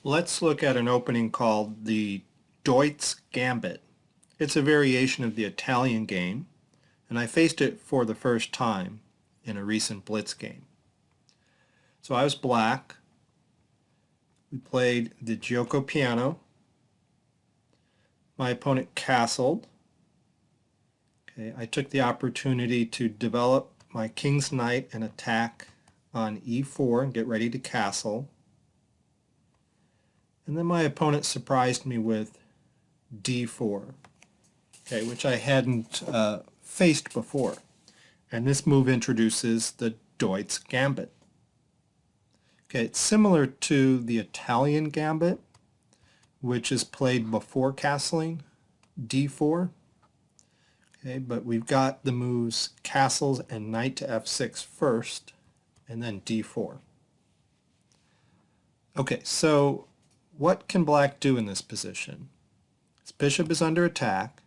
Let's look at an opening called the Deutz Gambit. It's a variation of the Italian game, and I faced it for the first time in a recent Blitz game. So I was black. We played the Giuoco Piano. My opponent castled. Okay, I took the opportunity to develop my king's knight and attack on e4 and get ready to castle. And then my opponent surprised me with d4, okay, which I hadn't faced before. And this move introduces the Deutz Gambit. Okay, it's similar to the Italian Gambit, which is played before castling d4. Okay, but we've got the moves castles and knight to f6 first, and then d4. Okay, so what can black do in this position? His bishop is under attack,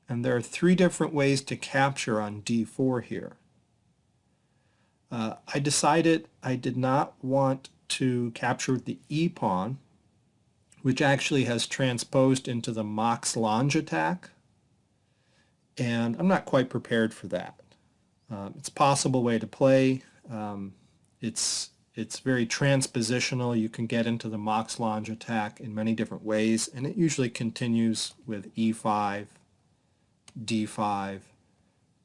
and there are three different ways to capture on d4 here. I decided I did not want to capture the e-pawn, which actually has transposed into the Max Lange attack, and I'm not quite prepared for that. It's a possible way to play. It's very transpositional. You can get into the Max Lange attack in many different ways, and it usually continues with e5, d5,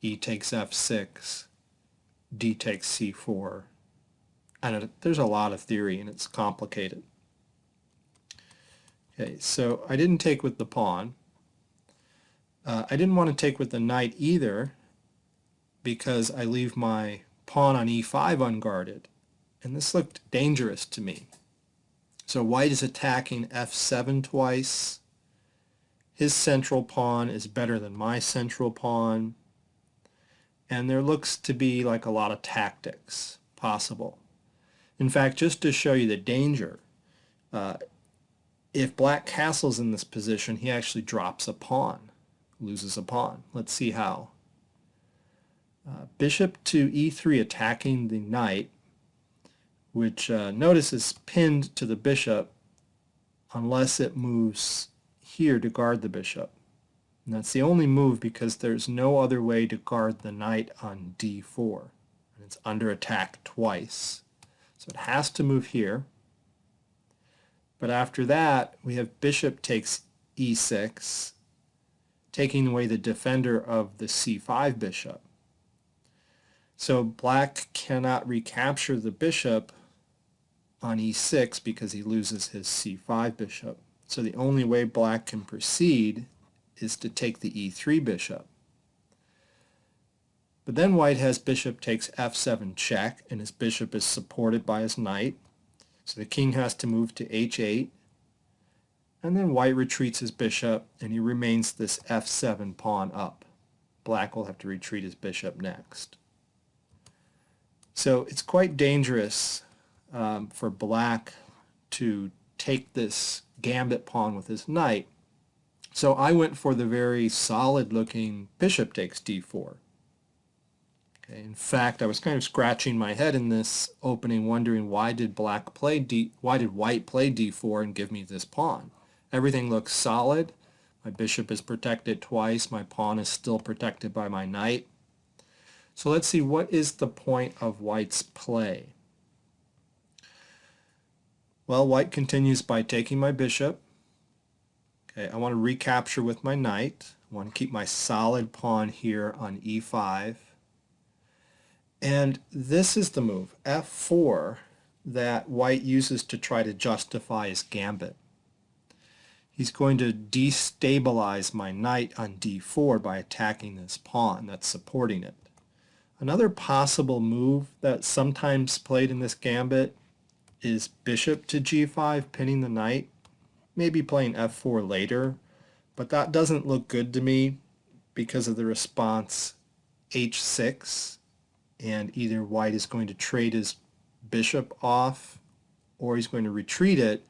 e takes f6, d takes c4, and there's a lot of theory, and it's complicated. Okay, so I didn't take with the pawn. I didn't want to take with the knight either, because I leave my pawn on e5 unguarded, and this looked dangerous to me. So white is attacking f7 twice. His central pawn is better than my central pawn, and there looks to be like a lot of tactics possible. In fact, just to show you the danger, if black castles in this position, he actually drops a pawn, loses a pawn. Let's see how. Bishop to e3 attacking the knight, which notice is pinned to the bishop unless it moves here to guard the bishop. And that's the only move because there's no other way to guard the knight on d4. And it's under attack twice. So it has to move here. But after that, we have bishop takes e6, taking away the defender of the c5 bishop. So black cannot recapture the bishop on e6 because he loses his c5 bishop. So the only way black can proceed is to take the e3 bishop. But then white has bishop takes f7 check, and his bishop is supported by his knight. So the king has to move to h8, and then white retreats his bishop, and he remains this f7 pawn up. Black will have to retreat his bishop next. So it's quite dangerous for black to take this gambit pawn with his knight. So I went for the very solid looking bishop takes d4. Okay, in fact, I was kind of scratching my head in this opening wondering why did white play d4 and give me this pawn? Everything looks solid. My bishop is protected twice. My pawn is still protected by my knight. So let's see, what is the point of white's play? Well, white continues by taking my bishop. Okay, I want to recapture with my knight. I want to keep my solid pawn here on e5. And this is the move, f4, that white uses to try to justify his gambit. He's going to destabilize my knight on d4 by attacking this pawn that's supporting it. Another possible move that's sometimes played in this gambit is bishop to g5, pinning the knight. Maybe playing f4 later, but that doesn't look good to me because of the response h6, and either white is going to trade his bishop off or he's going to retreat it,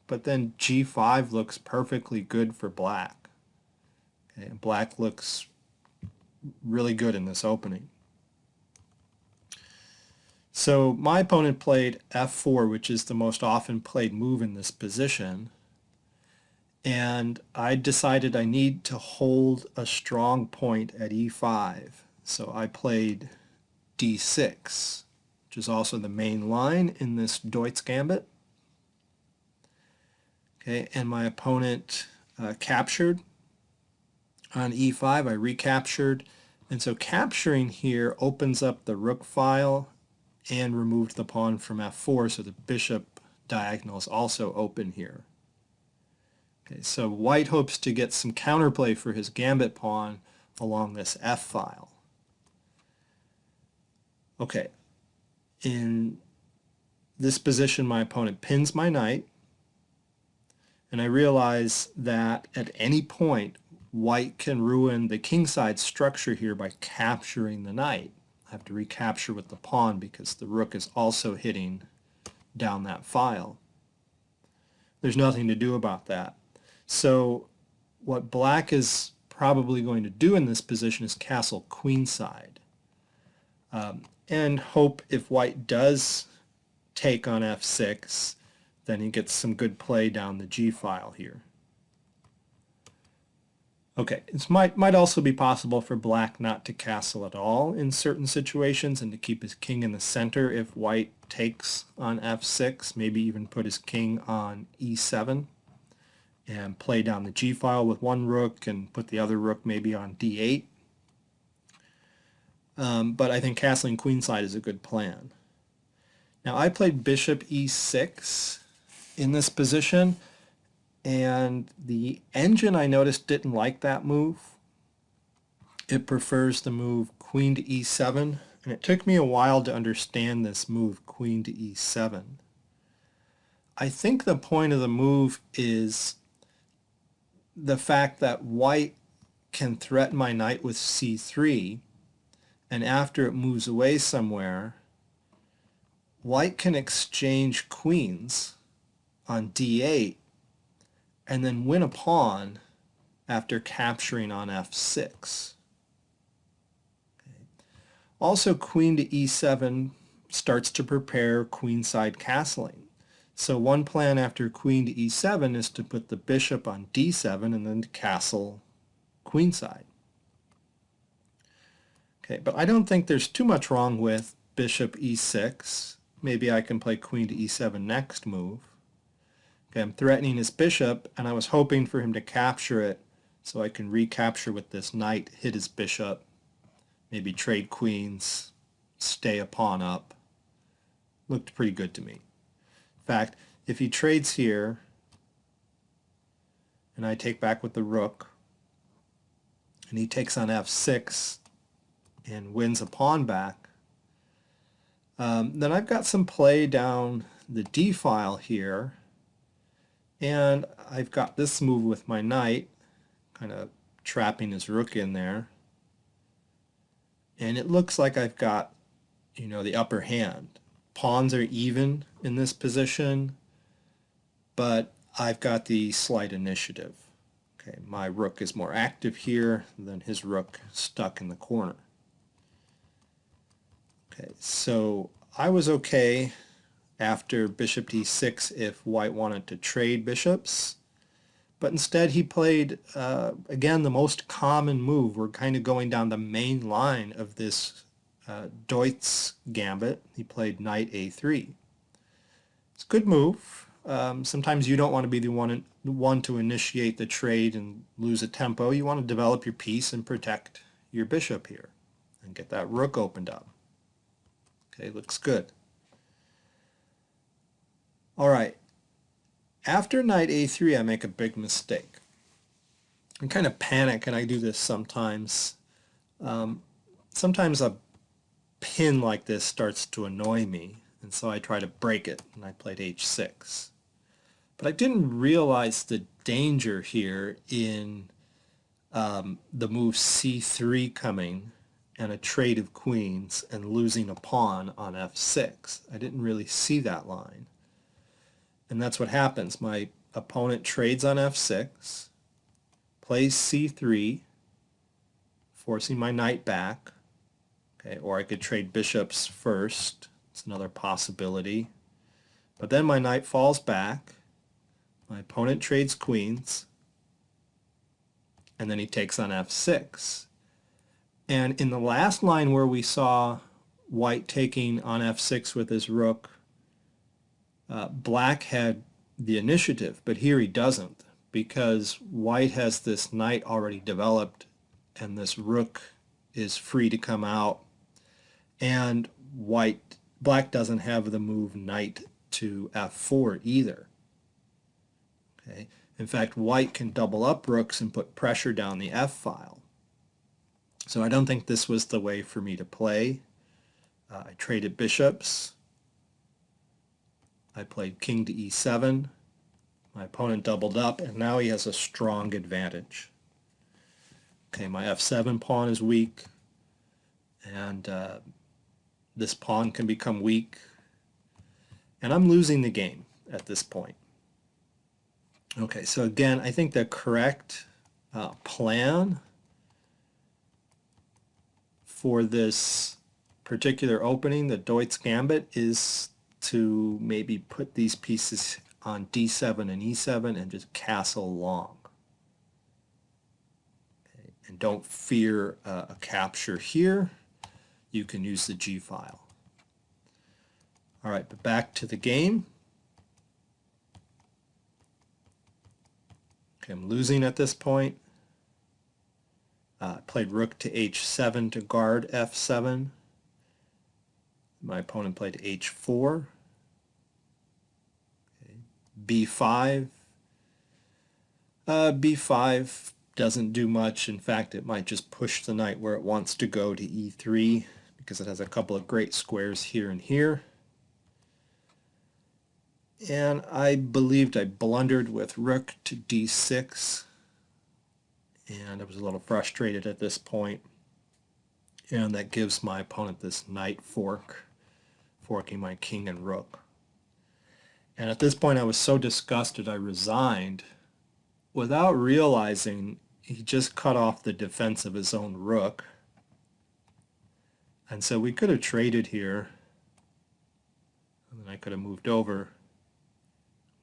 but then g5 looks perfectly good for black. Okay, and black looks really good in this opening. So my opponent played f4, which is the most often played move in this position. And I decided I need to hold a strong point at e5. So I played d6, which is also the main line in this Deutz Gambit. Okay, and my opponent captured on e5. I recaptured. And so capturing here opens up the rook file and removed the pawn from f4, so the bishop diagonal is also open here. Okay, so white hopes to get some counterplay for his gambit pawn along this f file. Okay, in this position my opponent pins my knight, and I realize that at any point white can ruin the kingside structure here by capturing the knight. I have to recapture with the pawn because the rook is also hitting down that file. There's nothing to do about that. So what black is probably going to do in this position is castle queenside, and hope if white does take on f6, then he gets some good play down the g file here. Okay, it might also be possible for black not to castle at all in certain situations and to keep his king in the center if white takes on f6, maybe even put his king on e7 and play down the g file with one rook and put the other rook maybe on d8. But I think castling queenside is a good plan. Now I played bishop e6 in this position, and the engine I noticed didn't like that move. It prefers the move queen to e7, and it took me a while to understand this move queen to e7. I think the point of the move is the fact that white can threaten my knight with c3, and after it moves away somewhere, white can exchange queens on d8 and then win a pawn after capturing on f6. Okay. Also, queen to e7 starts to prepare queenside castling. So one plan after queen to e7 is to put the bishop on d7 and then to castle queenside. Okay, but I don't think there's too much wrong with bishop e6. Maybe I can play queen to e7 next move. Okay, I'm threatening his bishop, and I was hoping for him to capture it so I can recapture with this knight, hit his bishop, maybe trade queens, stay a pawn up. Looked pretty good to me. In fact, if he trades here, and I take back with the rook, and he takes on f6 and wins a pawn back, then I've got some play down the d file here, and I've got this move with my knight, kind of trapping his rook in there, and it looks like I've got, the upper hand. Pawns are even in this position, but I've got the slight initiative. Okay, my rook is more active here than his rook stuck in the corner. Okay, so I was okay after bishop d6 if white wanted to trade bishops, but instead he played, again, the most common move. We're kind of going down the main line of this Deutz Gambit. He played knight a3. It's a good move. Sometimes you don't want to be the one to initiate the trade and lose a tempo. You want to develop your piece and protect your bishop here and get that rook opened up. Okay, looks good. All right, after knight a3 I make a big mistake. I kind of panic, and I do this sometimes. Sometimes a pin like this starts to annoy me, and so I try to break it, and I played h6. But I didn't realize the danger here in the move c3 coming and a trade of queens and losing a pawn on f6. I didn't really see that line. And that's what happens. My opponent trades on f6, plays c3, forcing my knight back. Okay, or I could trade bishops first, It's another possibility. But then my knight falls back. My opponent trades queens. And then he takes on f6. And in the last line where we saw white taking on f6 with his rook, black had the initiative, but here he doesn't, because white has this knight already developed and this rook is free to come out, and black doesn't have the move knight to f4 either. Okay. In fact, white can double up rooks and put pressure down the f file. So I don't think this was the way for me to play. I traded bishops. I played king to e7. My opponent doubled up, and now he has a strong advantage. Okay, my f7 pawn is weak, and this pawn can become weak, and I'm losing the game at this point. Okay, so again, I think the correct plan for this particular opening, the Deutz Gambit, is to maybe put these pieces on d7 and e7 and just castle long. Okay. And don't fear a capture here. You can use the g file. All right, but back to the game. Okay, I'm losing at this point. Played rook to h7 to guard f7. My opponent played h4. Okay. b5. b5 doesn't do much. In fact, it might just push the knight where it wants to go to e3 because it has a couple of great squares here and here. And I believed I blundered with rook to d6. And I was a little frustrated at this point. And that gives my opponent this knight fork, forking my king and rook. And at this point I was so disgusted I resigned without realizing he just cut off the defense of his own rook. And so we could have traded here. And then I could have moved over.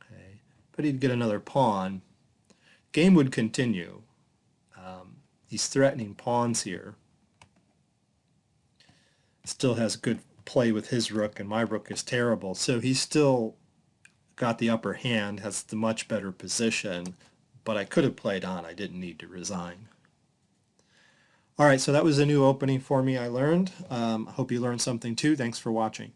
Okay. But he'd get another pawn. Game would continue. He's threatening pawns here. Still has good play with his rook, and my rook is terrible. So he's still got the upper hand, has the much better position, but I could have played on. I didn't need to resign. All right, so that was a new opening for me I learned. I hope you learned something too. Thanks for watching.